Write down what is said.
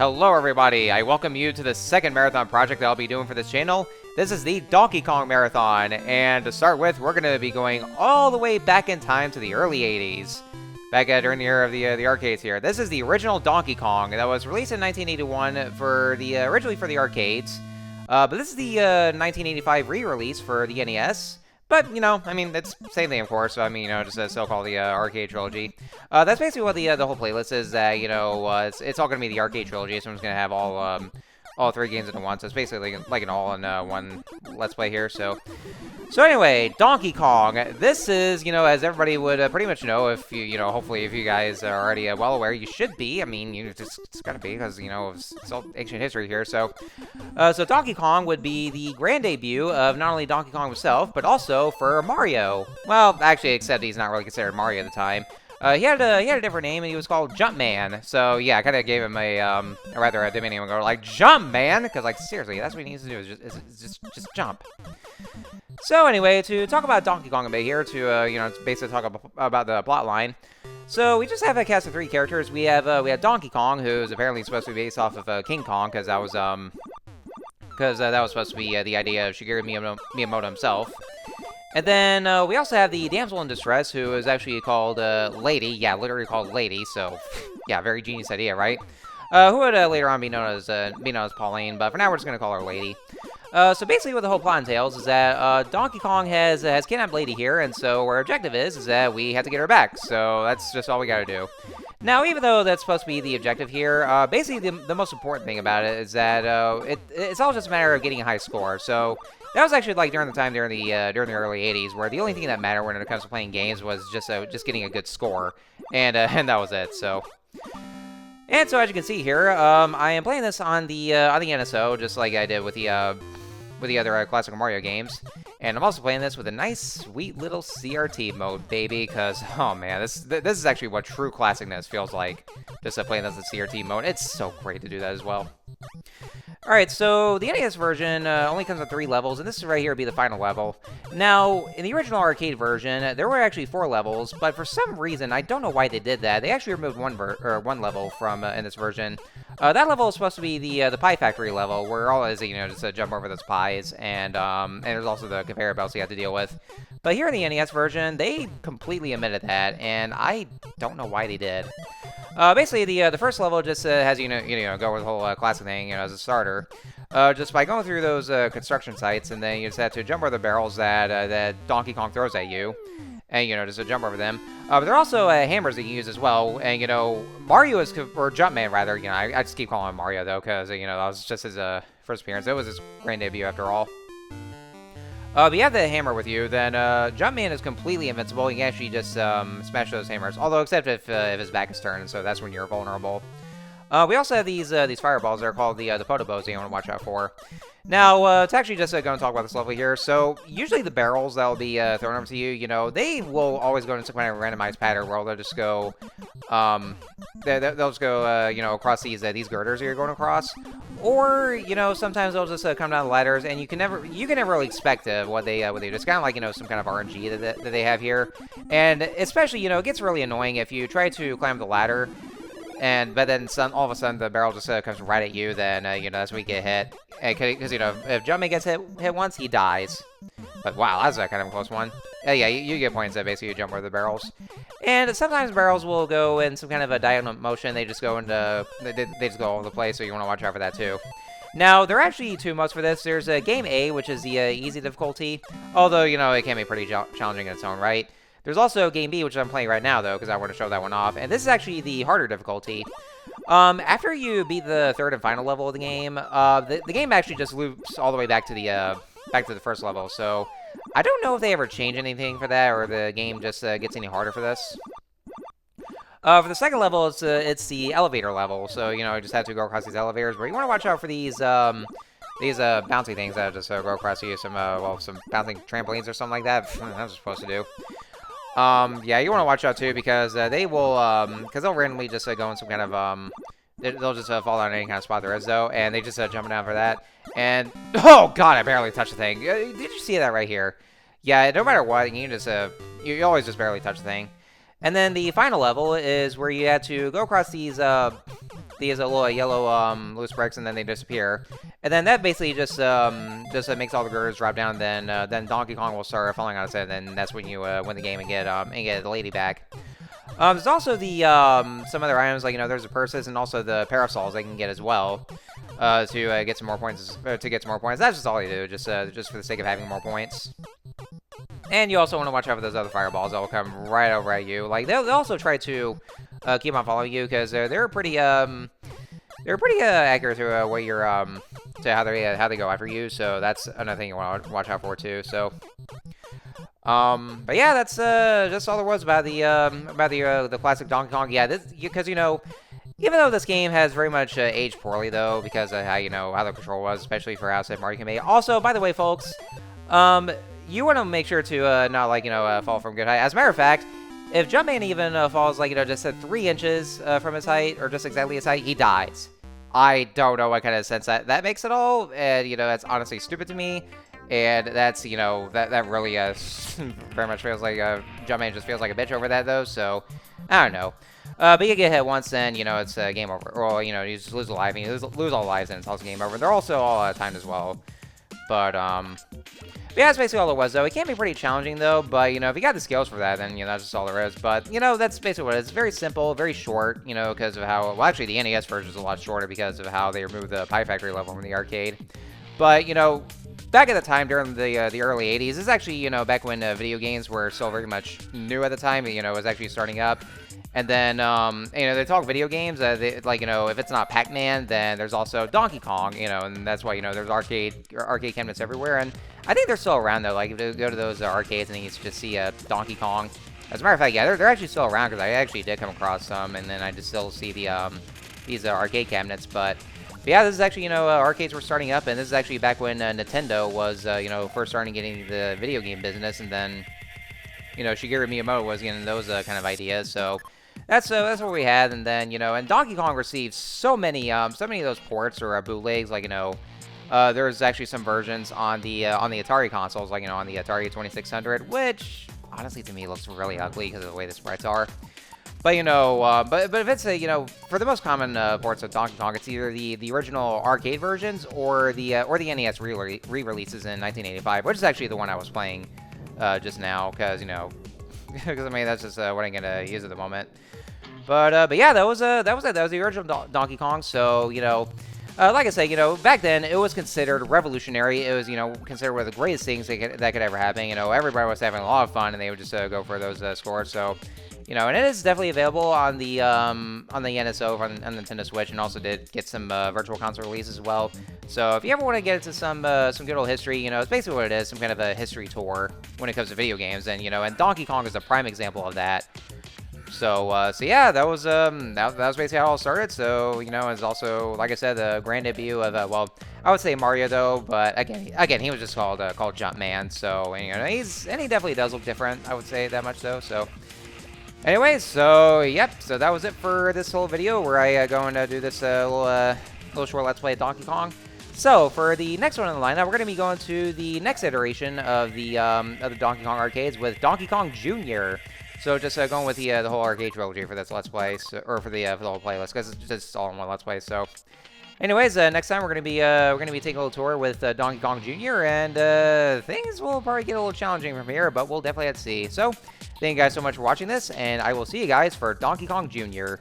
Hello everybody, I welcome you to the second marathon project that I'll be doing for this channel. This is the Donkey Kong Marathon, and to start with, we're going to be going all the way back in time to the early 80s. Back during the era of the arcades here. This is the original Donkey Kong that was released in 1981 for originally for the arcades. But this is the 1985 re-release for the NES. But, you know, I mean, it's the same thing, of course. So, I mean, you know, just still call the arcade trilogy. That's basically what the whole playlist is. You know, it's all going to be the arcade trilogy. So I'm just going to have all three games into one. So it's basically like an all-in-one Let's Play here. So anyway, Donkey Kong. This is, you know, as everybody would pretty much know, if you know, hopefully if you guys are already well aware, you should be. I mean, it's got to be because, you know, it's all ancient history here. So Donkey Kong would be the grand debut of not only Donkey Kong himself, but also for Mario. Well, actually, except he's not really considered Mario at the time. He had a different name, and he was called Jumpman. So yeah, I kind of gave him a rather a demeaning one, go like Jumpman, because like seriously, that's what he needs to do is just jump. So anyway, to talk about Donkey Kong a bit here, to you know, basically talk about the plot line. So we just have a cast of three characters. We have Donkey Kong, who's apparently supposed to be based off of King Kong, because that was supposed to be the idea of Shigeru Miyamoto himself. And then we also have the damsel in distress, who is actually called Lady. Yeah, literally called Lady. So yeah, very genius idea, right? Who would later on be known as Pauline, but for now we're just gonna call her Lady. So basically, what the whole plot entails is that Donkey Kong has kidnapped Lady here, and so our objective is that we have to get her back. So that's just all we gotta do. Now, even though that's supposed to be the objective here, basically the most important thing about it is that it's all just a matter of getting a high score. So that was actually like during the early 80s, where the only thing that mattered when it comes to playing games was just getting a good score, and that was it. So as you can see here, I am playing this on the NSO, just like I did with the other classic Mario games. And I'm also playing this with a nice, sweet little CRT mode, baby, because, oh man, this is actually what true classicness feels like, just playing this in CRT mode. It's so great to do that as well. Alright, so the NES version only comes with 3 levels, and this right here would be the final level. Now, in the original arcade version, there were actually 4 levels, but for some reason, I don't know why they did that. They actually removed one level from in this version. That level is supposed to be the Pie Factory level, where all it is, you know, just jump over those pies, and there's also the conveyor belts you have to deal with. But here in the NES version, they completely omitted that, and I don't know why they did. Basically, the first level just has you know go with the whole classic thing, you know, as a starter. Just by going through those construction sites, and then you just have to jump over the barrels that Donkey Kong throws at you, and you know, just jump over them. But there are also hammers that you use as well, and you know, Mario is, or Jumpman rather. You know, I just keep calling him Mario though, because you know that was just his first appearance. It was his grand debut after all. If you have the hammer with you, then Jumpman is completely invincible. You can actually just smash those hammers, although except if his back is turned, so that's when you're vulnerable. We also have these fireballs that are called the photobos that you want to watch out for. Now, to actually just go and talk about this level here, so usually the barrels that will be thrown over to you, you know, they will always go into some kind of randomized pattern where they'll just go, they'll just go, you know, across these girders that you're going across, or you know, sometimes they'll just come down the ladders, and you can never really expect what they do. It's kind of like, you know, some kind of RNG that they have here, and especially, you know, it gets really annoying if you try to climb the ladder. But then all of a sudden the barrel just comes right at you, then you know, that's when you get hit. Because you know, if Jumpman gets hit once, he dies. But wow, that's a kind of a close one. Yeah, you get points that basically you jump over the barrels. And sometimes barrels will go in some kind of a diagonal motion. They just go into they just go all over the place, so you want to watch out for that too. Now, there are actually 2 modes for this. There's Game A, which is the easy difficulty, although you know it can be pretty challenging in its own right. There's also Game B, which I'm playing right now, though, because I want to show that one off. And this is actually the harder difficulty. After you beat the 3rd and final level of the game, the game actually just loops all the way back to the first level. So I don't know if they ever change anything for that, or the game just gets any harder for this. For the second level, it's the elevator level. So you know, you just have to go across these elevators. But you want to watch out for these bouncy things that just go across you. Some bouncing trampolines or something like that. That's what I'm supposed to do. Yeah, you want to watch out too, because they will, because they'll randomly just go in some kind of, they'll just fall down any kind of spot there is, though, and they just jump down for that, and, oh god, I barely touched the thing. Did you see that right here? Yeah, no matter what, you just, you always just barely touch the thing. And then the final level is where you have to go across these these little yellow loose bricks, and then they disappear. And then that basically just makes all the girders drop down. Then Donkey Kong will start falling on his head, and then that's when you win the game and get the lady back. There's also the some other items, like, there's the purses and also the parasols they can get as well, to get some more points. That's just all you do, just for the sake of having more points. And you also want to watch out for those other fireballs that will come right over at you. Like, they'll also try to keep on following you, because they're pretty accurate to what you're to how they go after you. So that's another thing you want to watch out for too. So. But yeah, that's just all there was about the classic Donkey Kong. Yeah, because even though this game has very much aged poorly though, because of how how the control was, especially for how Mario can be. Also, by the way, folks, you want to make sure to not fall from good height. As a matter of fact, if Jumpman even falls just at 3 inches from his height, or just exactly his height, he dies. I don't know what kind of sense that makes at all, and that's honestly stupid to me. And that's, that really very much feels like Jumpman just feels like a bitch over that, though, so I don't know. But you get hit once, then, it's game over. Or, you just lose a life, and you lose all lives, and it's also game over. They're also all timed as well. But yeah, that's basically all it was, though. It can be pretty challenging, though, but, if you got the skills for that, then, that's just all there is. But, that's basically what it is. It's very simple, very short, because of how, well, actually, the NES version is a lot shorter because of how they removed the Pie Factory level from the arcade. But, back at the time, during the early 80s, this is actually, back when video games were still very much new at the time, it was actually starting up. And then, they talk video games, if it's not Pac-Man, then there's also Donkey Kong, and that's why, there's arcade cabinets everywhere. And I think they're still around, though. Like, if you go to those arcades and you just see Donkey Kong. As a matter of fact, yeah, they're actually still around, because I actually did come across some, and then I just still see these arcade cabinets, but yeah, this is actually, arcades were starting up, and this is actually back when Nintendo was, first starting getting the video game business, and then, Shigeru Miyamoto was getting those kind of ideas, so that's what we had. And then, and Donkey Kong received so many of those ports or bootlegs, like, there's actually some versions on the Atari consoles, like, on the Atari 2600, which, honestly, to me, looks really ugly because of the way the sprites are. But, but if it's for the most common ports of Donkey Kong, it's either the original arcade versions or the NES re-releases in 1985, which is actually the one I was playing just now, because, because I mean, that's just what I'm gonna use at the moment. But yeah, that was it. That was the original Donkey Kong. So, like I said, back then it was considered revolutionary. It was, considered one of the greatest things that could ever happen. Everybody was having a lot of fun, and they would just go for those scores. So. And it is definitely available on the NSO on Nintendo Switch, and also did get some Virtual Console release as well. So if you ever want to get into some good old history, it's basically what it is, some kind of a history tour when it comes to video games, and and Donkey Kong is a prime example of that. So yeah, that was basically how it all started. So it's also, like I said, the grand debut of well, I would say Mario though, but again he was just called Jumpman. So he definitely does look different. I would say that much though. So. Anyways, so yep, so that was it for this whole video where I go and do this little short Let's Play of Donkey Kong. So for the next one in the lineup, we're going to be going to the next iteration of the Donkey Kong arcades with Donkey Kong Jr. So just going with the whole arcade trilogy for this Let's Play, or for the whole playlist, because it's just all in one Let's Play. So, anyways, next time we're going to be taking a little tour with Donkey Kong Jr. and things will probably get a little challenging from here, but we'll definitely have to see. So. Thank you guys so much for watching this, and I will see you guys for Donkey Kong Jr.